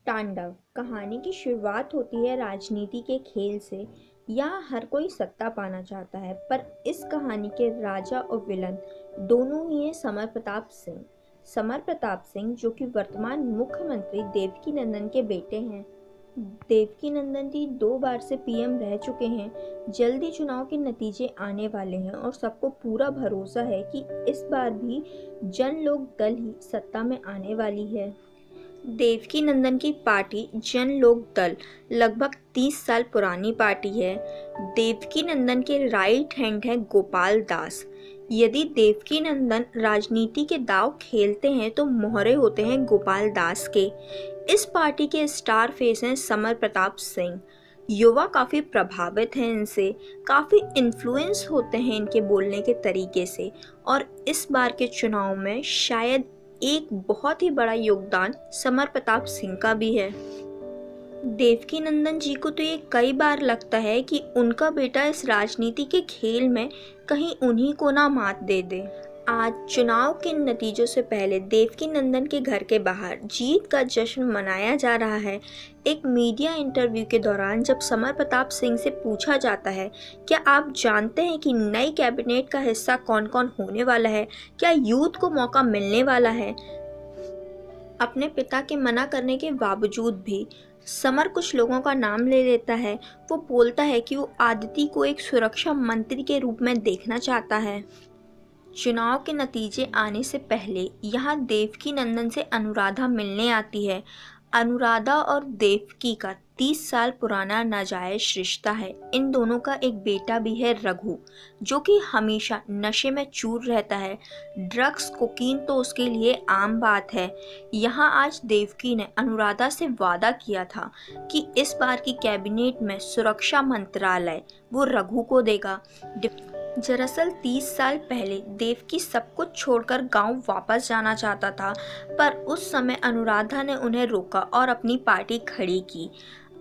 तांडव कहानी की शुरुआत होती है राजनीति के खेल से। यहाँ हर कोई सत्ता पाना चाहता है, पर इस कहानी के राजा और विलन दोनों ही हैं समर प्रताप सिंह। समर प्रताप सिंह जो कि वर्तमान मुख्यमंत्री देवकी नंदन के बेटे हैं। देवकी नंदन जी 2 बार से पीएम रह चुके हैं। जल्दी चुनाव के नतीजे आने वाले हैं और सबको पूरा भरोसा है कि इस बार भी जन लोक दल ही सत्ता में आने वाली है। देवकी नंदन की पार्टी जन लोक दल लगभग 30 साल पुरानी पार्टी है। देवकी नंदन के राइट हैंड है गोपाल दास। यदि देवकी नंदन राजनीति के दांव खेलते हैं तो मोहरे होते हैं गोपाल दास के। इस पार्टी के स्टार फेस हैं समर प्रताप सिंह। युवा काफ़ी प्रभावित हैं इनसे, काफ़ी इन्फ्लुएंस होते हैं इनके बोलने के तरीके से, और इस बार के चुनाव में शायद एक बहुत ही बड़ा योगदान समर प्रताप सिंह का भी है। देवकी नंदन जी को तो ये कई बार लगता है कि उनका बेटा इस राजनीति के खेल में कहीं उन्हीं को ना मात दे दे। आज चुनाव के नतीजों से पहले देवकी नंदन के घर के बाहर जीत का जश्न मनाया जा रहा है। एक मीडिया इंटरव्यू के दौरान जब समर प्रताप सिंह से पूछा जाता है, क्या आप जानते हैं कि नई कैबिनेट का हिस्सा कौन कौन होने वाला है, क्या यूथ को मौका मिलने वाला है, अपने पिता के मना करने के बावजूद भी समर कुछ लोगों का नाम ले लेता है। वो बोलता है कि वो आदिति को एक सुरक्षा मंत्री के रूप में देखना चाहता है। चुनाव के नतीजे आने से पहले यहाँ देवकी नंदन से अनुराधा मिलने आती है। अनुराधा और देवकी का 30 साल पुराना नाजायज रिश्ता है। इन दोनों का एक बेटा भी है रघु, जो कि हमेशा नशे में चूर रहता है। ड्रग्स कोकीन तो उसके लिए आम बात है। यहाँ आज देवकी ने अनुराधा से वादा किया था कि इस बार की कैबिनेट में सुरक्षा मंत्रालय वो रघु को देगा। दरअसल 30 साल पहले देवकी सब कुछ छोड़कर गांव वापस जाना चाहता था, पर उस समय अनुराधा ने उन्हें रोका और अपनी पार्टी खड़ी की।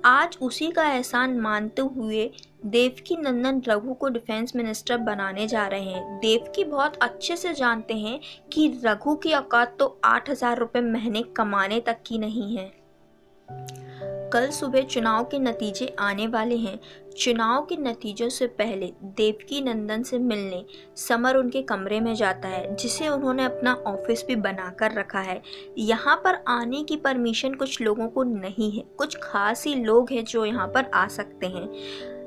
आज उसी का एहसान मानते हुए देवकी नंदन रघु को डिफेंस मिनिस्टर बनाने जा रहे हैं। देवकी बहुत अच्छे से जानते हैं कि रघु की औकात तो 8,000 रुपये महीने कमाने तक की नहीं है। कल सुबह चुनाव के नतीजे आने वाले हैं। चुनाव के नतीजों से पहले देवकी नंदन से मिलने समर उनके कमरे में जाता है, जिसे उन्होंने अपना ऑफिस भी बनाकर रखा है। यहाँ पर आने की परमिशन कुछ लोगों को नहीं है, कुछ खास ही लोग हैं जो यहाँ पर आ सकते हैं।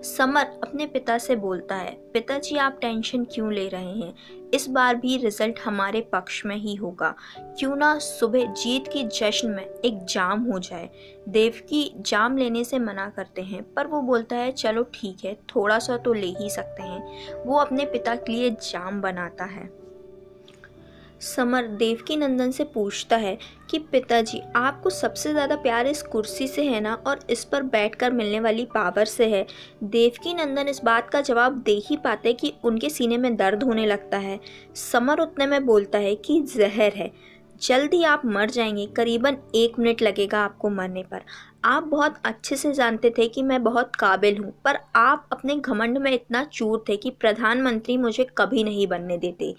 समर अपने पिता से बोलता है, पिताजी आप टेंशन क्यों ले रहे हैं, इस बार भी रिजल्ट हमारे पक्ष में ही होगा, क्यों ना सुबह जीत की जश्न में एक जाम हो जाए। देवकी जाम लेने से मना करते हैं, पर वो बोलता है चलो ठीक है, थोड़ा सा तो ले ही सकते हैं। वो अपने पिता के लिए जाम बनाता है। समर देवकी नंदन से पूछता है कि पिताजी आपको सबसे ज़्यादा प्यार इस कुर्सी से है ना, और इस पर बैठकर मिलने वाली पावर से है। देवकी नंदन इस बात का जवाब दे ही पाते कि उनके सीने में दर्द होने लगता है। समर उतने में बोलता है कि जहर है, जल्दी आप मर जाएंगे, करीबन 1 मिनट लगेगा आपको मरने पर। आप बहुत अच्छे से जानते थे कि मैं बहुत काबिल हूँ, पर आप अपने घमंड में इतना चूर थे कि प्रधानमंत्री मुझे कभी नहीं बनने देते।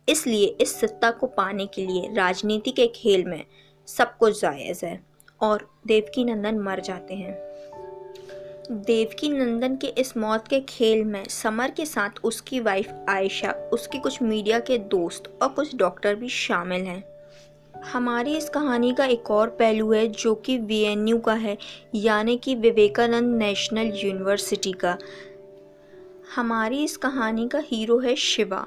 इसलिए इस सत्ता को पाने के लिए राजनीति के खेल में सब कुछ जायज़ है। और देवकी नंदन मर जाते हैं। देवकी नंदन के इस मौत के खेल में समर के साथ उसकी वाइफ आयशा, उसके कुछ मीडिया के दोस्त और कुछ डॉक्टर भी शामिल हैं। हमारी इस कहानी का एक और पहलू है जो कि वीएनयू का है, यानी कि विवेकानंद नेशनल यूनिवर्सिटी का। हमारी इस कहानी का हीरो है शिवा।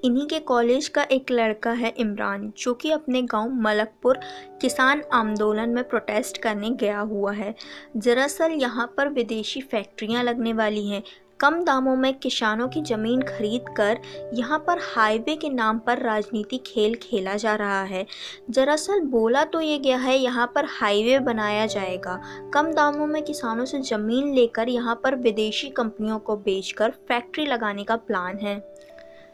इन्हीं के कॉलेज का एक लड़का है इमरान, जो कि अपने गांव मलकपुर किसान आंदोलन में प्रोटेस्ट करने गया हुआ है। दरअसल यहाँ पर विदेशी फैक्ट्रियाँ लगने वाली हैं। कम दामों में किसानों की ज़मीन खरीद कर यहाँ पर हाईवे के नाम पर राजनीति खेल खेला जा रहा है। दरअसल बोला तो ये गया है यहाँ पर हाईवे बनाया जाएगा, कम दामों में किसानों से ज़मीन लेकर यहाँ पर विदेशी कंपनियों को बेचकर फैक्ट्री लगाने का प्लान है,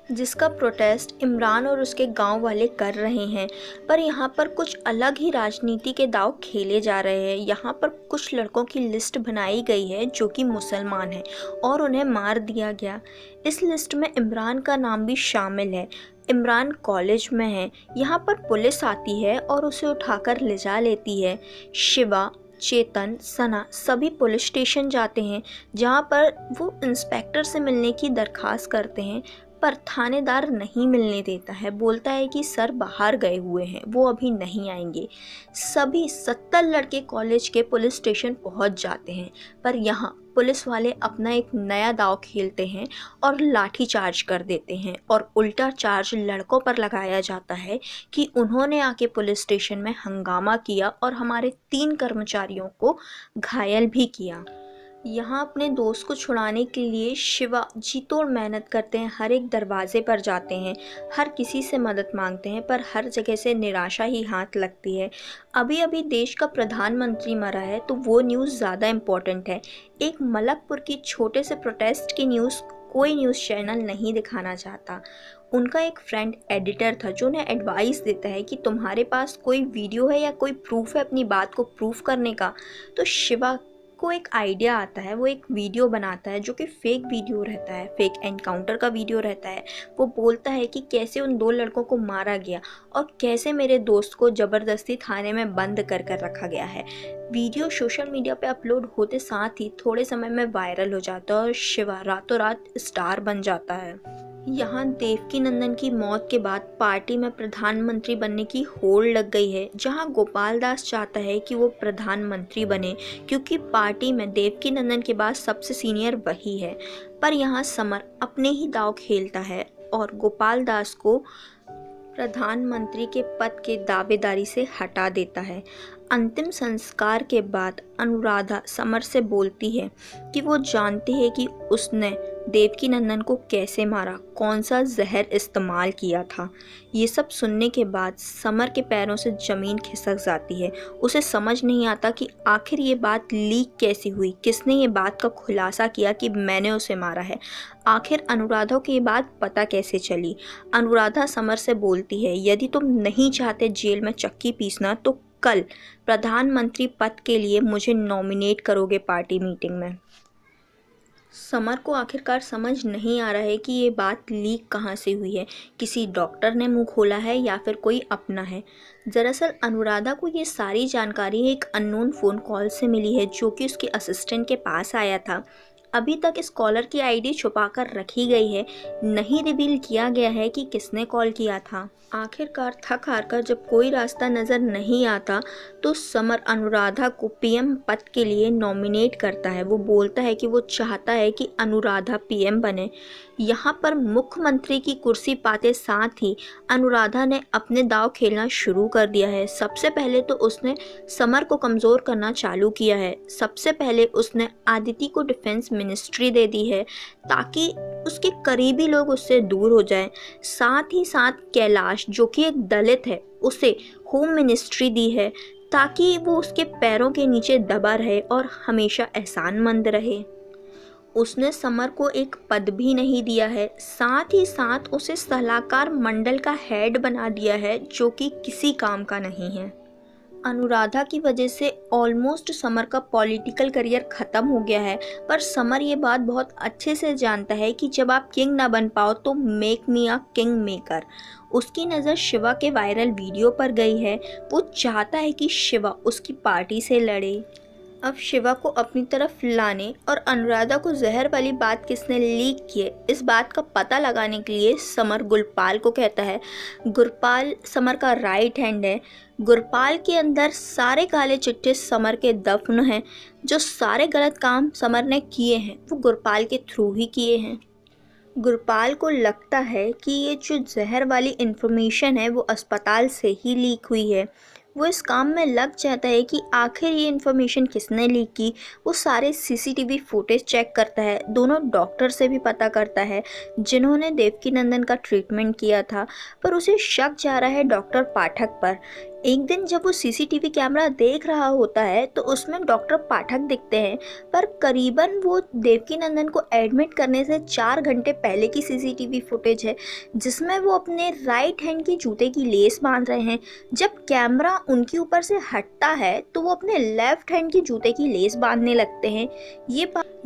जिसका प्रोटेस्ट इमरान और उसके गांव वाले कर रहे हैं। पर यहाँ पर कुछ अलग ही राजनीति के दांव खेले जा रहे हैं। यहाँ पर कुछ लड़कों की लिस्ट बनाई गई है जो कि मुसलमान हैं और उन्हें मार दिया गया। इस लिस्ट में इमरान का नाम भी शामिल है। इमरान कॉलेज में है। यहाँ पर पुलिस आती है और उसे उठाकर ले जा लेती है। शिवा चेतन, सना सभी पुलिस स्टेशन जाते हैं जहाँ पर वो इंस्पेक्टर से मिलने की दरखास्त करते हैं, पर थानेदार नहीं मिलने देता है। बोलता है कि सर बाहर गए हुए हैं, वो अभी नहीं आएंगे। सभी 70 लड़के कॉलेज के पुलिस स्टेशन पहुंच जाते हैं, पर यहाँ पुलिस वाले अपना एक नया दांव खेलते हैं और लाठी चार्ज कर देते हैं और उल्टा चार्ज लड़कों पर लगाया जाता है कि उन्होंने आके पुलिस स्टेशन में हंगामा किया और हमारे 3 कर्मचारियों को घायल भी किया। यहाँ अपने दोस्त को छुड़ाने के लिए शिवा जी तोड़ मेहनत करते हैं, हर एक दरवाजे पर जाते हैं, हर किसी से मदद मांगते हैं, पर हर जगह से निराशा ही हाथ लगती है। अभी अभी देश का प्रधानमंत्री मरा है तो वो न्यूज़ ज़्यादा इम्पोर्टेंट है। एक मलकपुर की छोटे से प्रोटेस्ट की न्यूज़ कोई न्यूज़ चैनल नहीं दिखाना चाहता। उनका एक फ्रेंड एडिटर था जो उन्हें एडवाइस देता है कि तुम्हारे पास कोई वीडियो है या कोई प्रूफ है अपनी बात को प्रूफ करने का। तो शिवा को एक आइडिया आता है, वो एक वीडियो बनाता है जो कि फेक वीडियो रहता है, फेक एनकाउंटर का वीडियो रहता है। वो बोलता है कि कैसे उन 2 लड़कों को मारा गया और कैसे मेरे दोस्त को ज़बरदस्ती थाने में बंद कर रखा गया है। वीडियो सोशल मीडिया पे अपलोड होते साथ ही थोड़े समय में वायरल हो जाता है और शिवा रातों रात स्टार बन जाता है। यहाँ देवकीनंदन की मौत के बाद पार्टी में प्रधानमंत्री बनने की होड़ लग गई है, जहाँ गोपाल दास चाहता है कि वो प्रधानमंत्री बने क्योंकि पार्टी में देवकीनंदन के बाद सबसे सीनियर वही है। पर यहाँ समर अपने ही दांव खेलता है और गोपाल दास को प्रधानमंत्री के पद के दावेदारी से हटा देता है। अंतिम संस्कार के बाद अनुराधा समर से बोलती है कि वो जानती है कि उसने देवकीनंदन को कैसे मारा, कौन सा जहर इस्तेमाल किया था। ये सब सुनने के बाद समर के पैरों से ज़मीन खिसक जाती है। उसे समझ नहीं आता कि आखिर ये बात लीक कैसे हुई, किसने ये बात का खुलासा किया कि मैंने उसे मारा है। आखिर अनुराधा को ये बात पता कैसे चली। अनुराधा समर से बोलती है, यदि तुम नहीं चाहते जेल में चक्की पीसना तो कल प्रधानमंत्री पद के लिए मुझे नॉमिनेट करोगे पार्टी मीटिंग में। समर को आखिरकार समझ नहीं आ रहा है कि ये बात लीक कहाँ से हुई है, किसी डॉक्टर ने मुंह खोला है या फिर कोई अपना है। दरअसल अनुराधा को ये सारी जानकारी एक अननोन फ़ोन कॉल से मिली है जो कि उसके असिस्टेंट के पास आया था। अभी तक इस कॉलर की आईडी छुपाकर रखी गई है, नहीं रिवील किया गया है कि किसने कॉल किया था। आखिरकार थक हार कर जब कोई रास्ता नज़र नहीं आता तो समर अनुराधा को पीएम पद के लिए नॉमिनेट करता है। वो बोलता है कि वो चाहता है कि अनुराधा पीएम बने। यहाँ पर मुख्यमंत्री की कुर्सी पाते साथ ही अनुराधा ने अपने दांव खेलना शुरू कर दिया है। सबसे पहले तो उसने समर को कमज़ोर करना चालू किया है। सबसे पहले उसने आदिति को डिफेंस मिनिस्ट्री दे दी है ताकि उसके करीबी लोग उससे दूर हो जाएं। साथ ही साथ कैलाश जो कि एक दलित है उसे होम मिनिस्ट्री दी है ताकि वो उसके पैरों के नीचे दबा रहे और हमेशा एहसानमंद रहे। उसने समर को एक पद भी नहीं दिया है, साथ ही साथ उसे सलाहकार मंडल का हेड बना दिया है जो कि किसी काम का नहीं है। अनुराधा की वजह से ऑलमोस्ट समर का पॉलिटिकल करियर ख़त्म हो गया है, पर समर ये बात बहुत अच्छे से जानता है कि जब आप किंग ना बन पाओ तो make me a king maker. उसकी नज़र शिवा के वायरल वीडियो पर गई है। वो चाहता है कि शिवा उसकी पार्टी से लड़े। अब शिवा को अपनी तरफ लाने और अनुराधा को जहर वाली बात किसने लीक की है इस बात का पता लगाने के लिए समर गुरपाल को कहता है। गुरपाल समर का राइट हैंड है। गुरपाल के अंदर सारे काले चिट्ठे समर के दफन हैं। जो सारे गलत काम समर ने किए हैं वो गुरपाल के थ्रू ही किए हैं। गुरपाल को लगता है कि ये जो जहर वाली इन्फॉर्मेशन है वो अस्पताल से ही लीक हुई है। वो इस काम में लग जाता है कि आखिर ये इन्फॉर्मेशन किसने लीक की। वो सारे सीसीटीवी फुटेज चेक करता है, दोनों डॉक्टर से भी पता करता है जिन्होंने देवकीनंदन का ट्रीटमेंट किया था, पर उसे शक जा रहा है डॉक्टर पाठक पर। एक दिन जब वो सीसीटीवी कैमरा देख रहा होता है तो उसमें डॉक्टर पाठक दिखते हैं, पर करीबन वो देवकीनंदन को एडमिट करने से 4 घंटे पहले की सीसीटीवी फुटेज है जिसमें वो अपने राइट हैंड की जूते की लेस बांध रहे हैं। जब कैमरा उनके ऊपर से हटता है तो वो अपने लेफ्ट हैंड की जूते की लेस बांधने लगते हैं।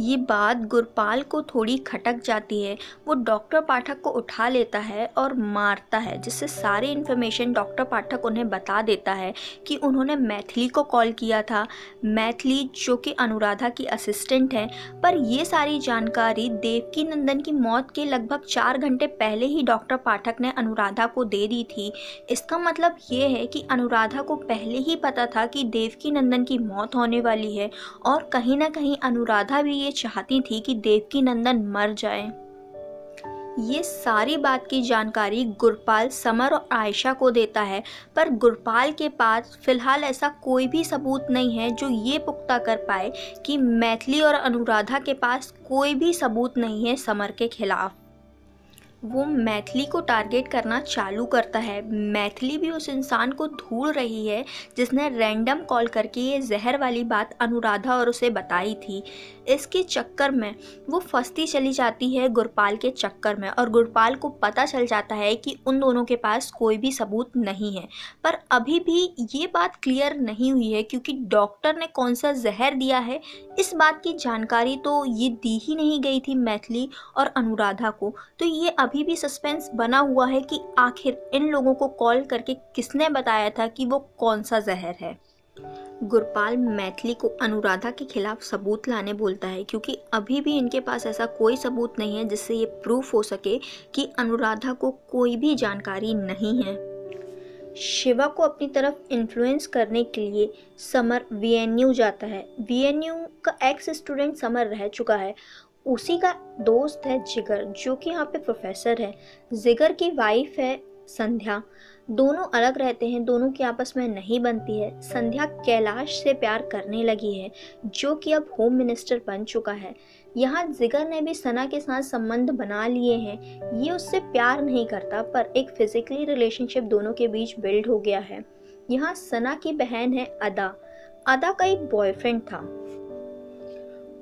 ये बात गुरपाल को थोड़ी खटक जाती है। वो डॉक्टर पाठक को उठा लेता है और मारता है, जिससे सारी इन्फॉर्मेशन डॉक्टर पाठक उन्हें बता देता है कि उन्होंने मैथिली को कॉल किया था, मैथिली जो कि अनुराधा की असिस्टेंट है। पर ये सारी जानकारी देवकीनंदन की मौत के लगभग 4 घंटे पहले ही डॉक्टर पाठक ने अनुराधा को दे दी थी। इसका मतलब ये है कि अनुराधा को पहले ही पता था कि देवकीनंदन की मौत होने वाली है और कहीं ना कहीं अनुराधा भी ये चाहती थी कि देवकीनंदन मर जाए। ये सारी बात की जानकारी गुरपाल समर और आयशा को देता है, पर गुरपाल के पास फिलहाल ऐसा कोई भी सबूत नहीं है जो ये पुख्ता कर पाए कि मैथिली और अनुराधा के पास कोई भी सबूत नहीं है समर के खिलाफ। वो मैथिली को टारगेट करना चालू करता है। मैथिली भी उस इंसान को ढूंढ रही है जिसने रैंडम कॉल करके ये जहर वाली बात अनुराधा और उसे बताई थी। इसके चक्कर में वो फंसती चली जाती है गुरपाल के चक्कर में, और गुरपाल को पता चल जाता है कि उन दोनों के पास कोई भी सबूत नहीं है। पर अभी भी ये बात क्लियर नहीं हुई है क्योंकि डॉक्टर ने कौन सा जहर दिया है इस बात की जानकारी तो ये दी ही नहीं गई थी मैथिली और अनुराधा को। तो ये अभी भी सस्पेंस बना हुआ है कि आखिर इन लोगों को कॉल करके किसने बताया था कि वो कौन सा जहर है। गुरपाल मैथिली को अनुराधा के खिलाफ सबूत लाने बोलता है क्योंकि अभी भी इनके पास ऐसा कोई सबूत नहीं है जिससे ये प्रूफ हो सके कि अनुराधा को कोई भी जानकारी नहीं है। शिवा को अपनी तरफ इन्फ्लुएंस करने के लिए समर वीएनयू जाता है। वीएनयू का एक्स स्टूडेंट समर रह चुका है, उसी का दोस्त है जिगर जो कि यहाँ पे प्रोफेसर है। जिगर की वाइफ है संध्या, दोनों अलग रहते हैं, दोनों की आपस में नहीं बनती है। संध्या कैलाश से प्यार करने लगी है जो कि अब होम मिनिस्टर बन चुका है। यहाँ जिगर ने भी सना के साथ संबंध बना लिए हैं। ये उससे प्यार नहीं करता पर एक फिजिकली रिलेशनशिप दोनों के बीच बिल्ड हो गया है। यहाँ सना की बहन है अदा। अदा का एक बॉयफ्रेंड था,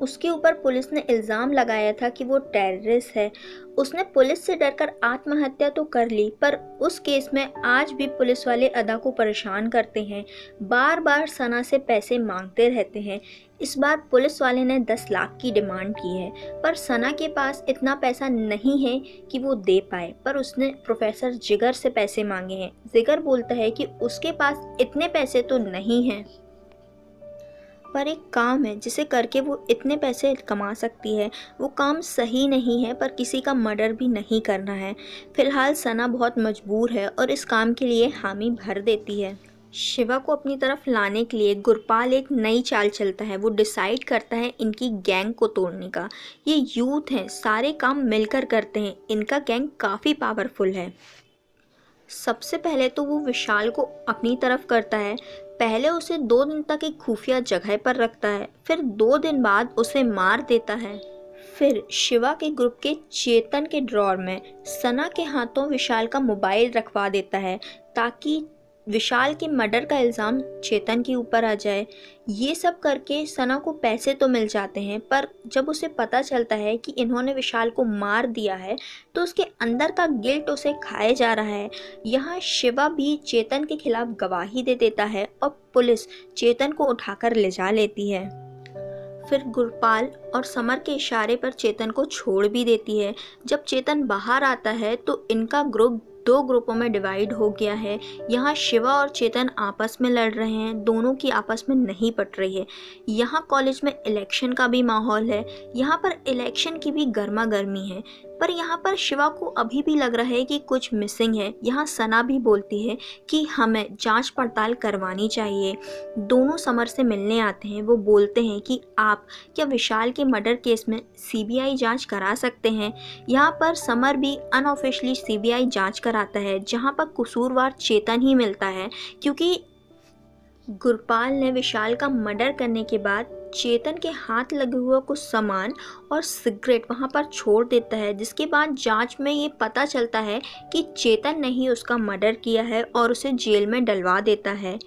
उसके ऊपर पुलिस ने इल्ज़ाम लगाया था कि वो टेररिस्ट है। उसने पुलिस से डरकर आत्महत्या तो कर ली, पर उस केस में आज भी पुलिस वाले अदा को परेशान करते हैं, बार बार सना से पैसे मांगते रहते हैं। इस बार पुलिस वाले ने 10 लाख की डिमांड की है, पर सना के पास इतना पैसा नहीं है कि वो दे पाए। पर उसने प्रोफेसर जिगर से पैसे मांगे हैं। जिगर बोलता है कि उसके पास इतने पैसे तो नहीं हैं, पर एक काम है जिसे करके वो इतने पैसे कमा सकती है। वो काम सही नहीं है पर किसी का मर्डर भी नहीं करना है। फिलहाल सना बहुत मजबूर है और इस काम के लिए हामी भर देती है। शिवा को अपनी तरफ लाने के लिए गुरपाल एक नई चाल चलता है। वो डिसाइड करता है इनकी गैंग को तोड़ने का। ये यूथ हैं, सारे काम मिलकर करते हैं, इनका गैंग काफ़ी पावरफुल है। सबसे पहले तो वो विशाल को अपनी तरफ करता है। पहले उसे 2 दिन तक एक खुफिया जगह पर रखता है, फिर 2 दिन बाद उसे मार देता है। फिर शिवा के ग्रुप के चेतन के ड्रॉर में सना के हाथों विशाल का मोबाइल रखवा देता है ताकि विशाल के मर्डर का इल्ज़ाम चेतन के ऊपर आ जाए। ये सब करके सना को पैसे तो मिल जाते हैं, पर जब उसे पता चलता है कि इन्होंने विशाल को मार दिया है तो उसके अंदर का गिल्ट उसे खाए जा रहा है। यहाँ शिवा भी चेतन के खिलाफ गवाही दे देता है और पुलिस चेतन को उठाकर ले जा लेती है। फिर गुरपाल और समर के इशारे पर चेतन को छोड़ भी देती है। जब चेतन बाहर आता है तो इनका ग्रुप 2 ग्रुपों में डिवाइड हो गया है। यहाँ शिवा और चेतन आपस में लड़ रहे हैं, दोनों की आपस में नहीं पट रही है। यहाँ कॉलेज में इलेक्शन का भी माहौल है, यहाँ पर इलेक्शन की भी गर्मा गर्मी है, पर यहाँ पर शिवा को अभी भी लग रहा है कि कुछ मिसिंग है। यहाँ सना भी बोलती है कि हमें जांच पड़ताल करवानी चाहिए। दोनों समर से मिलने आते हैं। वो बोलते हैं कि आप क्या विशाल के मर्डर केस में सीबीआई जांच करा सकते हैं। यहाँ पर समर भी अनऑफिशियली सीबीआई जांच कराता है, जहाँ पर कसूरवार चेतन ही मिलता है, क्योंकि गुरपाल ने विशाल का मर्डर करने के बाद चेतन के हाथ लगे हुए कुछ सामान और सिगरेट वहां पर छोड़ देता है, जिसके बाद जांच में ये पता चलता है कि चेतन ने ही उसका मर्डर किया है और उसे जेल में डलवा देता है।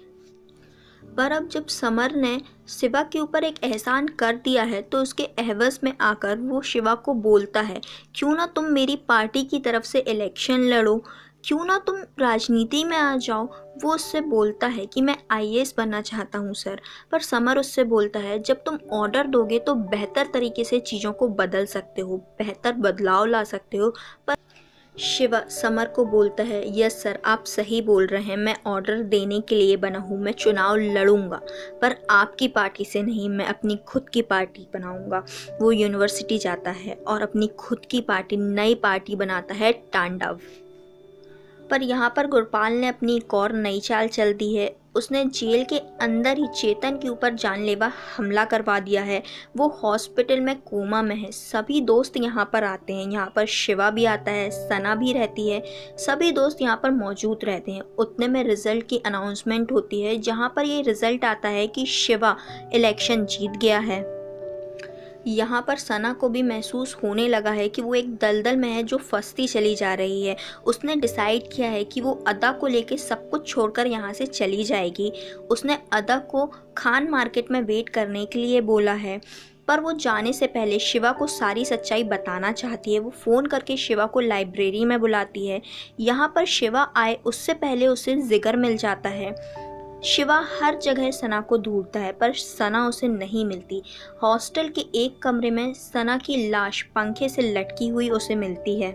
पर अब जब समर ने शिवा के ऊपर एक एहसान कर दिया है तो उसके एहवज में आकर वो शिवा को बोलता है, क्यों ना तुम मेरी पार्टी की तरफ से इलेक्शन लड़ो, क्यों ना तुम राजनीति में आ जाओ। वो उससे बोलता है कि मैं आईएएस बनना चाहता हूँ सर। पर समर उससे बोलता है, जब तुम ऑर्डर दोगे तो बेहतर तरीके से चीज़ों को बदल सकते हो, बेहतर बदलाव ला सकते हो, पर शिवा समर को बोलता है, यस सर, आप सही बोल रहे हैं, मैं ऑर्डर देने के लिए बना हूँ, मैं चुनाव लड़ूंगा, पर आपकी पार्टी से नहीं, मैं अपनी खुद की पार्टी बनाऊंगा। वो यूनिवर्सिटी जाता है और अपनी खुद की पार्टी, नई पार्टी बनाता है, तांडव। पर यहाँ पर गुरपाल ने अपनी एक और नई चाल चल दी है। उसने जेल के अंदर ही चेतन के ऊपर जानलेवा हमला करवा दिया है। वो हॉस्पिटल में कोमा में है। सभी दोस्त यहाँ पर आते हैं। यहाँ पर शिवा भी आता है, सना भी रहती है, सभी दोस्त यहाँ पर मौजूद रहते हैं। उतने में रिजल्ट की अनाउंसमेंट होती है, जहाँ पर ये रिजल्ट आता है कि शिवा इलेक्शन जीत गया है। यहाँ पर सना को भी महसूस होने लगा है कि वो एक दलदल में है जो फंसती चली जा रही है। उसने डिसाइड किया है कि वो अदा को लेके सब कुछ छोड़कर यहाँ से चली जाएगी। उसने अदा को खान मार्केट में वेट करने के लिए बोला है, पर वो जाने से पहले शिवा को सारी सच्चाई बताना चाहती है। वो फ़ोन करके शिवा को लाइब्रेरी में बुलाती है। यहाँ पर शिवा आए उससे पहले उसे जिगर मिल जाता है। शिवा हर जगह सना को ढूंढता है, पर सना उसे नहीं मिलती। हॉस्टल के एक कमरे में सना की लाश पंखे से लटकी हुई उसे मिलती है।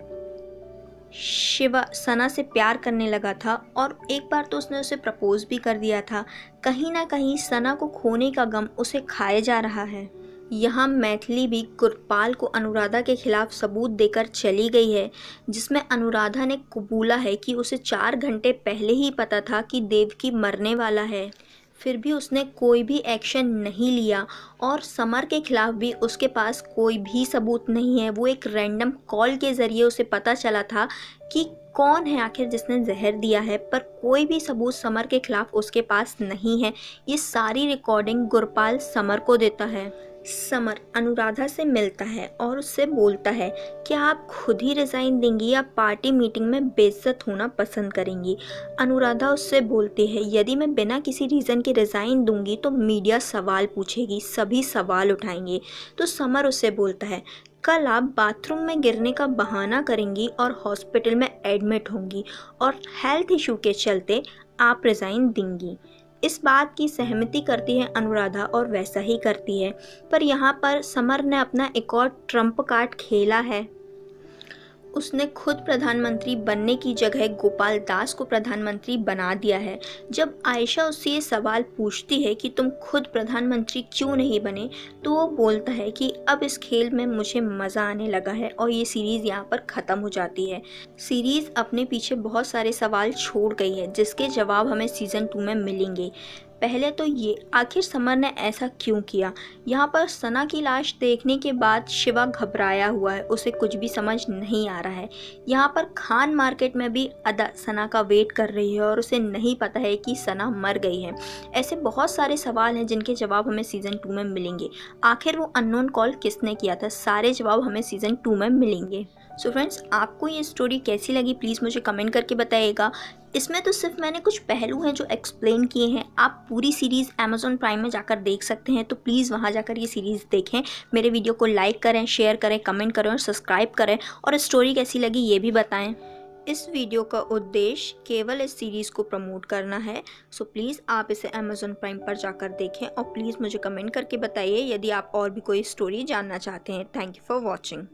शिवा सना से प्यार करने लगा था और एक बार तो उसने उसे प्रपोज भी कर दिया था। कहीं ना कहीं सना को खोने का गम उसे खाए जा रहा है। यहाँ मैथिली भी गुरपाल को अनुराधा के खिलाफ सबूत देकर चली गई है, जिसमें अनुराधा ने कबूला है कि उसे 4 घंटे पहले ही पता था कि देवकी मरने वाला है। फिर भी उसने कोई भी एक्शन नहीं लिया और समर के खिलाफ भी उसके पास कोई भी सबूत नहीं है। वो एक रैंडम कॉल के ज़रिए उसे पता चला था कि कौन है आखिर जिसने जहर दिया है, पर कोई भी सबूत समर के खिलाफ उसके पास नहीं है। ये सारी रिकॉर्डिंग गुरपाल समर को देता है। समर अनुराधा से मिलता है और उससे बोलता है कि आप खुद ही रिज़ाइन देंगी या पार्टी मीटिंग में बेइज्जत होना पसंद करेंगी। अनुराधा उससे बोलती है, यदि मैं बिना किसी रीज़न के रिज़ाइन दूंगी तो मीडिया सवाल पूछेगी, सभी सवाल उठाएंगे। तो समर उससे बोलता है, कल आप बाथरूम में गिरने का बहाना करेंगी और हॉस्पिटल में एडमिट होंगी और हेल्थ इशू के चलते आप रिज़ाइन देंगी। इस बात की सहमति करती है अनुराधा और वैसा ही करती है। पर यहाँ पर समर ने अपना एक और ट्रम्प कार्ड खेला है। उसने खुद प्रधानमंत्री बनने की जगह गोपाल दास को प्रधानमंत्री बना दिया है। जब आयशा उससे ये सवाल पूछती है कि तुम खुद प्रधानमंत्री क्यों नहीं बने, तो वो बोलता है कि अब इस खेल में मुझे मज़ा आने लगा है और ये सीरीज़ यहाँ पर ख़त्म हो जाती है। सीरीज़ अपने पीछे बहुत सारे सवाल छोड़ गई है, जिसके जवाब हमें सीज़न 2 में मिलेंगे। पहले तो ये, आखिर समर ने ऐसा क्यों किया। यहाँ पर सना की लाश देखने के बाद शिवा घबराया हुआ है, उसे कुछ भी समझ नहीं आ रहा है। यहाँ पर खान मार्केट में भी अदा सना का वेट कर रही है और उसे नहीं पता है कि सना मर गई है। ऐसे बहुत सारे सवाल हैं जिनके जवाब हमें सीज़न 2 में मिलेंगे। आखिर वो अननोन कॉल किसने किया था, सारे जवाब हमें सीज़न 2 में मिलेंगे। सो फ्रेंड्स, आपको ये स्टोरी कैसी लगी प्लीज़ मुझे कमेंट करके बताइएगा। इसमें तो सिर्फ मैंने कुछ पहलू हैं जो एक्सप्लेन किए हैं। आप पूरी सीरीज़ अमेज़ॉन प्राइम में जाकर देख सकते हैं, तो प्लीज़ वहाँ जाकर ये सीरीज़ देखें। मेरे वीडियो को लाइक करें, शेयर करें, कमेंट करें और सब्सक्राइब करें, और स्टोरी कैसी लगी ये भी बताएं। इस वीडियो का उद्देश्य केवल इस सीरीज़ को प्रमोट करना है। सो प्लीज़ आप इसे अमेज़ॉन प्राइम पर जाकर देखें और प्लीज़ मुझे कमेंट करके बताइए यदि आप और भी कोई स्टोरी जानना चाहते हैं। Thank you for watching.